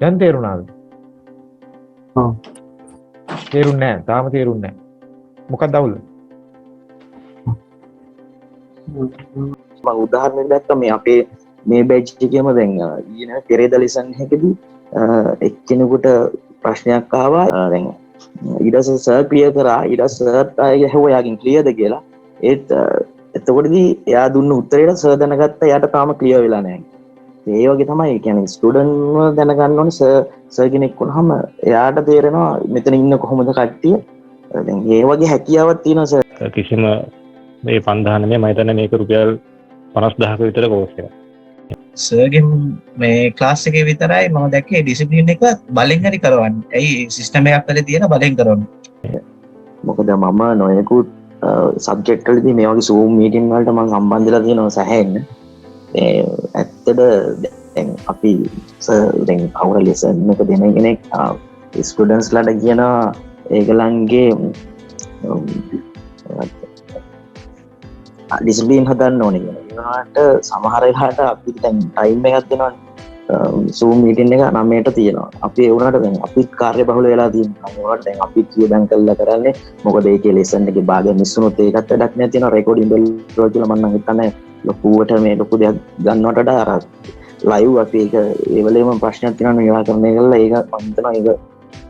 දැන් තේරුණාද? ඔව්. තේරුන්නේ නැහැ. තාම තේරුන්නේ නැහැ. මොකක්ද අවුල? මම උදාහරණයක් දැක්කා මේ අපේ මේ බැච් එකේම දැන් ඊන පෙරේද ලෙසන් එකකදී එක්කෙනෙකුට ප්‍රශ්නයක් ආවා. දැන් ඊට පස්සේ සර් ක්ලියර් කරා. ඊට පස්සේ සර් ආයෙ ඇහුවා යාගෙන් ක්ලියර්ද කියලා. ඒත් එතකොටදී එයා දුන්න උත්තරේට සර් දැනගත්තා එයාට තාම ක්ලියර් වෙලා නැහැ. ඒ වගේ තමයි. ඒ කියන්නේ ස්ටුඩන්ට්ව දැනගන්න ඕනේ සර් කෙනෙක් වුණාම එයාට තේරෙනවා මෙතන ඉන්න කොහොමද කට්ටිය. දැන් ඒ වගේ හැකියාවක් තියෙනවා සර්. කිසිම මේ 5000 නෙමෙයි මම හිතන්නේ මේක රුපියල් 50000ක විතර කෝස් එකක්. සර්ගෙන් මේ ක්ලාස් එකේ විතරයි මම දැක්කේ ඩිසිප්ලින් එක බලෙන් හරි කරවන්නේ. ඇයි සිස්ටම් එකක් වල තියෙන බලෙන් කරවන්නේ. මොකද මම නොයෙකුත් සබ්ජෙක්ට් වලදී මේ වගේ Zoom මීටින් වලට මම සම්බන්ධ වෙලා තියෙනවා සැහැන්න. ඇත්තට දැන් අපි දැන් කවුරු ලෙසන් එක දෙන කෙනෙක් ස්ටුඩන්ට්ස් ලාට කියන ඒගොල්ලන්ගේ ඩිසිප්ලින් හදන්න ඕනේ කියන. ඒකට සමහර වෙලාවට අපි දැන් ටයිම් එකක් දෙනවා Zoom මීටින් එක 9ට තියෙනවා. අපි ඒ වුණාට දැන් අපි කාර්යබහුල වෙලා තියෙනවා. ඒ වුණාට දැන් අපි කියදන් කළා කරන්නේ මොකද ඒකේ ලෙසන් එකේ භාගයක් මිස් වුණොත් ඒකත් වැඩක් නැහැ තියෙනවා. රෙකෝඩින් බෙල්ලා කියලා මම නම් හිතන්නේ ලොකුවට මේ ලොකු දෙයක් ගන්නවට වඩා අර ලයිව් අපි ඒක ඒ වෙලේම ප්‍රශ්නයක් තියෙනවා නිරාකරණය කළා. ඒක මම හිතනවා ඒක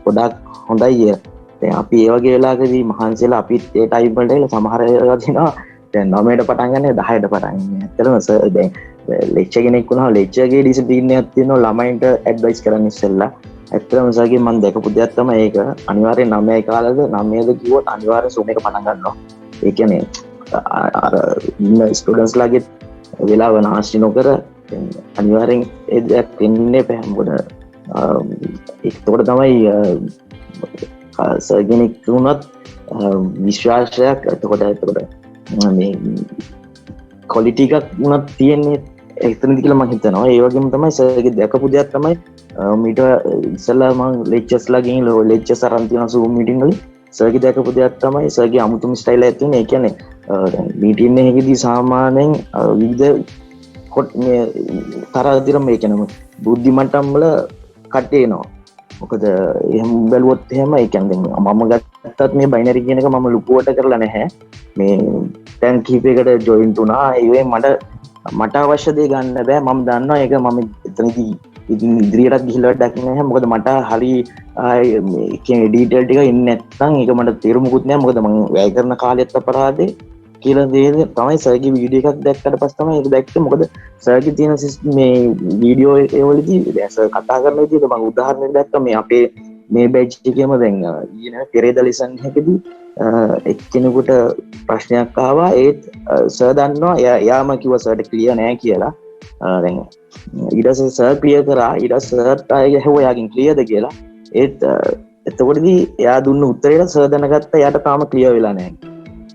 ගොඩාක් හොඳයි. දැන් අපි ඒ වගේ වෙලාවකදී මහන්සියලා අපි ඒ ටයිම් වලට එලා සමහර ඒවා තියෙනවා දැන් 9ට පටන් ගන්න 10ට පටන් ගන්න. ඇත්තටම සර් දැන් ලෙක්චර් කෙනෙක් වුණා ලෙක්චර්ගේ ඩිසිප්ලින් එකක් තියෙනවා ළමයින්ට ඇඩ්වයිස් කරන්න ඉස්සෙල්ලා. ඇත්තටම සර්ගෙන් මම දැකපු දෙයක් තමයි ඒක. අනිවාර්යෙන් 9යි කාලෙද 9ද කිව්වොත් අනිවාර්යෙන් Zoom එක පටන් ගන්නවා. ඒ කියන්නේ අර ඉන්න ස්ටුඩන්ට්ස් ලාගේ වෙලාව නාස්ති නොකර අනිවාර්යෙන් ඒ දෙයක් වෙන්නේ නැහැ. මොකද ඒකට තමයි සර් කෙනෙක් වුණත් විශ්වාසයක් එතකොට මේ ක්වොලිටි එකක් උනත් තියෙන්නේ එතනදි කියලා මම හිතනවා. ඒ වගේම තමයි සර්ගේ දැකපු දෙයක් තමයි මීට ඉස්සෙල්ලා මම ලෙක්චර්ස් ලා ගිහින් ලෙක්චර්ස් අරන් තියෙන Zoom මීටින් වල සර්ගේ දැකපු දෙයක් තමයි සර්ගේ අමුතුම ස්ටයිල් එකක් තියෙන. ඒ කියන්නේ මීටින් එකේදී සාමාන්‍යයෙන් විවිධ මේ තරදිර මේ කියන්නේ බුද්ධි මට්ටම් වල කට්ටිය එනවා. මොකද එහෙම බැලුවොත් එහෙම ඒ කියන්නේ මම ගත්තත් මේ බයිනරි කියන එක මම ලුකුවට කරලා නැහැ. මේ දැන් කීපයකට ජොයින්ට් වුණා. ඒ මට අවශ්‍ය දේ ගන්න බෑ. මම දන්නවා ඒක මම එතනදී ඉතින් ඉදිරියටත් ගිහිල්ලා වැඩක් නැහැ. මොකද මට හරි මේ කියන්නේ ඩීටේල් ටික ඉන්නේ නැත්නම් ඒක මට තේරුමුකුත් නැහැ. මොකද මම වැය කරන කාලයත් අපරාධේ කියලා දේ තමයි සර්ගේ වීඩියෝ එකක් දැක්කට පස්සේ තමයි ඒක දැක්කේ. මොකද සර්ගේ තියෙන මේ වීඩියෝ ඒ වලදී දැන් සර් කතා කරන විදිහට මම උදාහරණයක් දැක්කා. මේ අපේ මේ බැච් එකේම දැන් ඊන පෙරේද ලෙසන් එකකදී එක්කෙනෙකුට ප්‍රශ්නයක් ආවා. ඒත් සර් දන්නවා එයාම කිව්වා සර්ට ක්ලියර් නෑ කියලා. දැන් ඊට පස්සේ සර් ක්ලියර් කරා. ඊට පස්සේ සර්ට ආයෙ ඇහුවා යාගෙන් ක්ලියර්ද කියලා. ඒත් එතකොටදී එයා දුන්න උත්තරේට සර් දැනගත්තා එයාට තාම ක්ලියර් වෙලා නෑ.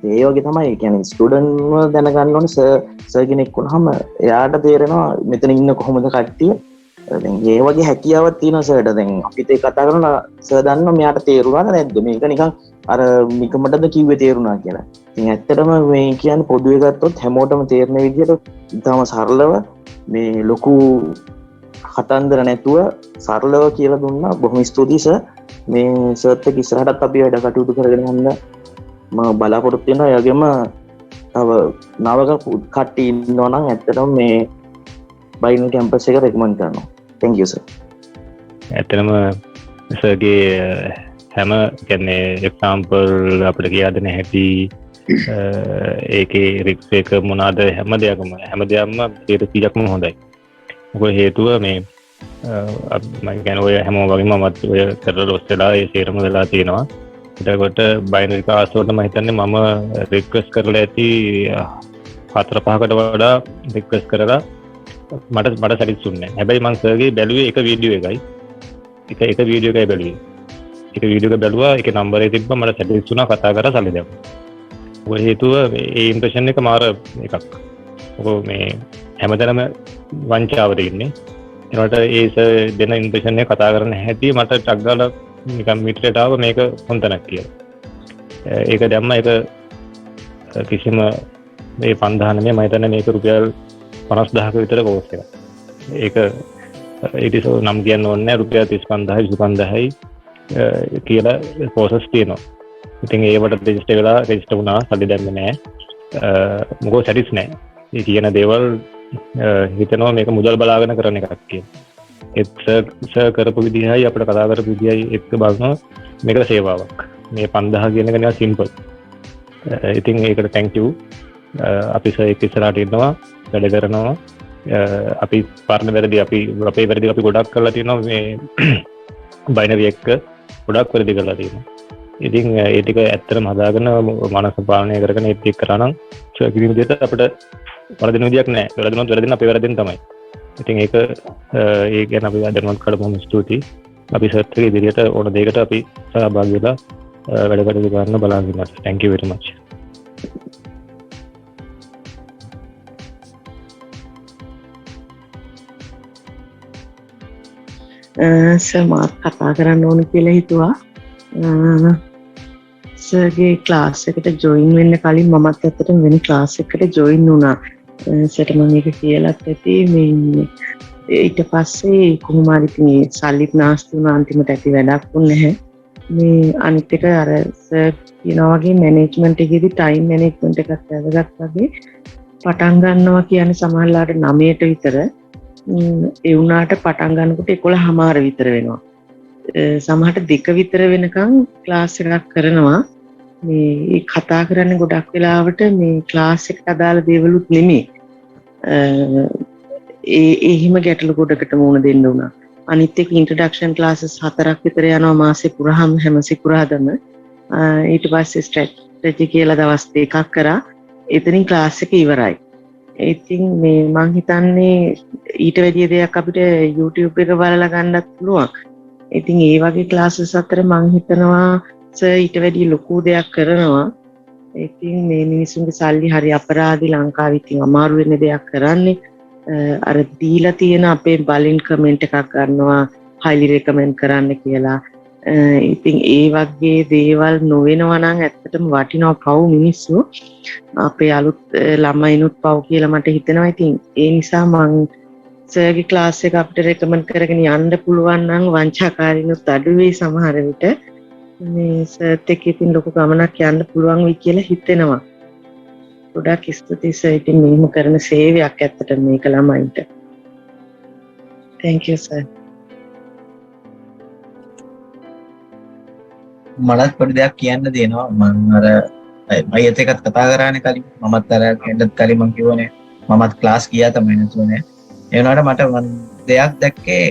ඒ වගේ තමයි. ඒ කියන්නේ ස්ටුඩන්ට්ව දැනගන්න ඕනේ සර් කෙනෙක් වුණාම එයාට තේරෙනවා මෙතන ඉන්න කොහොමද කට්ටිය. දැන් ඒ වගේ හැකියාවක් තියෙනවා සර්ට. දැන් අපිත් ඒ කතා කරනවා සර් දන්නවා මෙයාට තේරුණාද නැද්ද මේක නිකන් අර නිකමටද කිව්වේ තේරුණා කියලා. ඉතින් ඇත්තටම මේ කියන්නේ පොදුවේ ගත්තොත් හැමෝටම තේරෙන විදිහට ඉතාලම සරලව මේ ලොකු කතන්දර නැතුව සරලව කියලා දුන්නා. බොහොම ස්තුතියි සර්. මේ සර්ත් එක්ක ඉස්සරහටත් අපි වැඩ කටයුතු කරගෙන යන්න මම බලාපොරොත්තු වෙනවා. ඒ වගේම තව නවක කට්ටිය ඉන්නවා නම් ඇත්තටම මේ බයිනර් කැම්පස් එක රෙකමන්ඩ් කරනවා. thank you sir. ඇත්තටම සර්ගේ හැම කියන්නේ එක්සාම්පල් අපිට කියලා දෙන හැටි ඒකේ රික්ස් එක මොනවාද හැම දෙයක්ම 100%ක්ම හොඳයි. මොකද හේතුව මේ මම කියන්නේ ඔය හැමෝම වගේම මමත් ඔය කරලා රොස්ටලා ඒ සේරම වෙලා තියෙනවා. එතකොට බයිනරි ක්ලාස් වලට මම හිතන්නේ මම රික්වෙස්ට් කරලා ඇති 4-5කට වඩා රික්වෙස්ට් කරලා මට සැටිස්ෆුන්නේ නැහැ. හැබැයි මම සර්ගේ බැලුවේ එක වීඩියෝ එකයි. එක වීඩියෝ එකයි බැලුවේ. එක වීඩියෝ එක බැලුවා. ඒකේ නම්බරේ තිබ්බා. මට සැටිස්ෆුල් වුණා. කතා කරලා සල්ලි දැම්මා. ඔය හේතුව මේ ඉම්ප්‍රෙෂන් එක මාර එකක්. ඔක මේ හැමදැනම වංචාවට ඉන්නේ. ඒකට ඒ සර් දෙන ඉම්ප්‍රෙෂන් එක කතා කරන්න හැටි මට ටක් ගාලා නිකන් මිත්‍රයට ආව මේක හොඳ නැක් කියලා. ඒක දැම්ම ඒක කිසිම මේ 5000 නෙමෙයි මම හිතන්නේ මේක රුපියල් 50000ක විතර කෝස් එකක්. ඒක ඉතින් නම් කියන්න ඕනේ රුපියල් 35000 25,000යි කියලා ප්‍රොසෙස් තියෙනවා. ඉතින් ඒවට රෙජිස්ටර් වුණා සල්ලි දැම්මේ නැහැ. මොකෝ සැටිස් නැහැ. ඒ කියන දේවල් හිතනවා මේක මුදල් බලාගෙන කරන එකක් කියලා. ඒත් සර් කරපු විදිහයි අපිට කතා කරපු විදිහයි එක්ක බලනවා මේකට සේවාවක්. මේ 5000 කියන එක නිකන් සිම්පල්. ඉතින් ඒකට thank you. අපි සර් එක්ක ඉස්සරහට ඉන්නවා වැඩ කරනවා. අපි පාරණ වැරදි අපේ වැරදි අපි ගොඩක් කරලා තියෙනවා මේ බයිනරි එක්ක ගොඩක් වැරදි කරලා තියෙනවා. ඉතින් ඒ ටික ඇත්තටම හදාගෙන මනස පාලනය කරගෙන ඒත් එක්ක කරා නම් කිසිම විදිහට අපිට වරදින විදියක් නැහැ. වැරදුනොත් වැරදින අපේ වැරදෙන් තමයි. ඉතින් ඒක ගැන අපි දැනුවත් කරලා බොහොම ස්තුතියි. අපි සර්ට් එකේ ඉදිරියට ඕන දෙයකට අපි සහභාගී වෙලා වැඩ කටයුතු කරන්න බලාගෙන ඉන්නවා. Thank you very much. Sir මාත් කතා කරන්න ඕන කියලා හිතුවා. සර්ගේ ක්ලාස් එකට ජොයින් වෙන්න කලින් මමත් ඇත්තටම වෙන ක්ලාස් එකකට ජොයින් වුණා. සර්ට මම මේක කියලාත් ඇති මේ ඊට පස්සේ කොහොම හරි මේ සල්ලිත් නාස්ති වුණා අන්තිමට ඇති වැඩක් වුණ නැහැ. මේ අනිත් එක අර සර් කියනවා වගේ මැනේජ්මන්ට් එකේදී ටයිම් මැනේජ්මන්ට් එකක් වැදගත් වගේ පටන් ගන්නවා කියන්නේ සමහරලාට 9ට විතර ඒ වුණාට පටන් ගන්නකොට 11:00 විතර වෙනවා. සමහරට 2 විතර වෙනකන් ක්ලාස් එකක් කරනවා. මේ කතා කරන්නේ ගොඩක් වෙලාවට මේ ක්ලාස් එකට අදාළ දේවලුත් නෙමෙයි. එහෙම ගැටලු ගොඩකට මුහුණ දෙන්න උනා. අනිත් එක ඉන්ට්‍රොඩක්ෂන් ක්ලාසස් 4ක් විතර යනවා මාසේ පුරාම හැම සිකුරාදම. ඊට පස්සේ ස්ට්‍රැටජි කියලා දවස් 2ක් කරා. එතනින් ක්ලාස් එක ඉවරයි. ඉතින් මේ මං හිතන්නේ ඊට වැඩිය දෙයක් අපිට YouTube එක බලලා ගන්නත් පුළුවන්. ඉතින් ඒ වගේ ක්ලාසස් අතර මං හිතනවා සර් ඊට වැඩිය ලොකු දෙයක් කරනවා. ඉතින් මේ මිනිසුන්ගේ සල්ලි හරි අපරාධි ලංකාවේ ඉතින් අමාරු වෙන දෙයක් කරන්නේ. අර දීලා තියෙන අපේ බලෙන් කමෙන්ට් එකක් ගන්නවා highly recommend කරන්න කියලා. ඉතින් ඒ වගේ දේවල් නොවෙනවා නම් ඇත්තටම වටිනවා පව් මිනිස්සු. අපේ අලුත් ළමයිනුත් පව් කියලා මට හිතෙනවා. ඉතින් ඒ නිසා මං සර්ගේ ක්ලාස් එක අපිට රෙකමන්ඩ් කරගෙන යන්න පුළුවන් නම් වංචාකාරීනුත් අඩු වෙයි සමහර විට. මේ සර්ත් එක්ක ඉතින් ලොකු ගමනක් යන්න පුළුවන් වෙයි කියලා හිතෙනවා. ගොඩක් ස්තුතියි සර්. ඉතින් මෙහෙම කරන සේවයක් ඇත්තට මේක ළමයින්ට. Thank you sir. මටත් පොඩි දෙයක් කියන්න දෙනවා. මම අර අයියත් එක්කත් කතා කරානේ කලින්. මමත් අර කෙන්ඩත් කලින් මම කිව්වනේ මමත් ක්ලාස් ගියා තමයි නේතුනේ. ඒ වුණාට මට දෙයක් දැක්කේ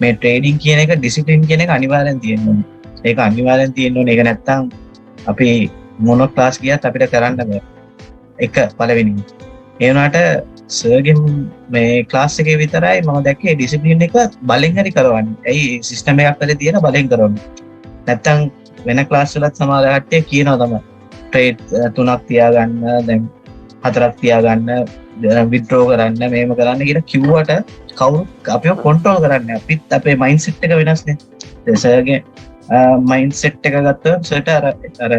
මේ ට්‍රේඩින් කියන එක ඩිසිප්ලින් කියන එක අනිවාර්යෙන් තියෙන්න ඕනේ. ඒක අනිවාර්යෙන් තියෙන්න ඕනේ. ඒක නැත්තම් අපි මොන ක්ලාස් ගියත් අපිට කරන්න බෑ. එක පළවෙනි. ඒ වුණාට සර්ගෙන් මේ ක්ලාස් එකේ විතරයි මම දැක්කේ ඩිසිප්ලින් එක බලෙන් හරි කරවන්නේ. ඇයි සිස්ටම් එකක් වල තියෙන බලෙන් කරවන්නේ. නැත්තම් වෙන ක්ලාස් වලත් සමහර කට්ටිය කියනවා තමයි ට්‍රේඩ් 3ක් තියාගන්න, දැන් 4ක් තියාගන්න, විත්ඩ්‍රෝ කරන්න, මේව කරන්න කියලා කිව්වට කවුරුත් අපිව කන්ට්‍රෝල් කරන්නේ. අපිත් අපේ මයින්ඩ්සෙට් එක වෙනස්නේ. සර්ගේ මයින්ඩ්සෙට් එක ගත්තොත් සර්ට අර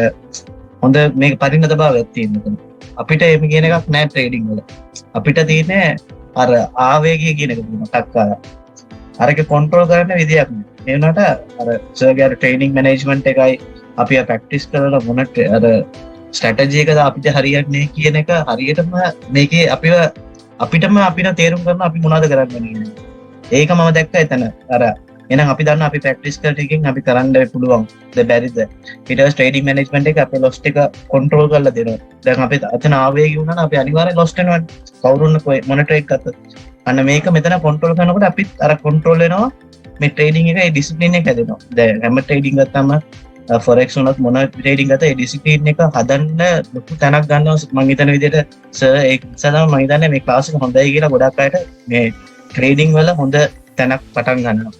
හොඳ මේක පරිණත භාවයක් තියෙනවා. අපිට එහෙම කියන එකක් නෑ ට්‍රේඩින් වල. අපිට තියෙන්නේ අර ආවේගය කියන එක තියෙනවා. ටක්කාර. අරක කන්ට්‍රෝල් කරන්න විදියක් නෑ. ඒ වුණාට අර සර්ගේ අර ට්‍රේනින් මැනේජ්මන්ට් එකයි අපි ප්‍රැක්ටිස් කරලා මොන අර ස්ට්‍රැටජි එකද අපිට හරියන්නේ කියන එක හරියටම මේකේ අපිටම තේරුම් ගන්න අපි මොනවද කරන්න ඕනේ. ඒක මම දැක්කා එතන. අර එහෙනම් අපි දන්නවා අපි ප්‍රැක්ටිස් කරන එකෙන් අපි කරන්න පුළුවන්. බැරිද? ඊට පස්සේ ට්‍රේඩින් මැනේජ්මන්ට් එක අපේ ලොස්ට් එක කන්ට්‍රෝල් කරලා දෙනවා. දැන් අපි අතන ආවේගය වුණා නම් අපි අනිවාර්යෙන් ලොස්ට් වෙනවා. කවුරුන්න මොන ට්‍රේඩ් ගත්තත්. අන්න මේක මෙතන කන්ට්‍රෝල් කරනකොට අපිත් අර කන්ට්‍රෝල් වෙනවා. මේ ට්‍රේඩින් එකේ ඩිසිප්ලින් එක හැදෙනවා. දැන් හැම ට්‍රේඩින් ගත්තාම ෆොරෙක්ස් උනත් මොන ට්‍රේඩින් ගත්තා ඒ ඩිසිප්ලින් එක හදන්න ලොකු තැනක් ගන්නවා මම හිතන විදිහට සර් ඒක නිසා තමයි මම හිතන්නේ මේ ක්ලාස් එක හොඳයි කියලා ගොඩක් අයට මේ ට්‍රේඩින් වල හොඳ තැනක් පටන් ගන්නවා.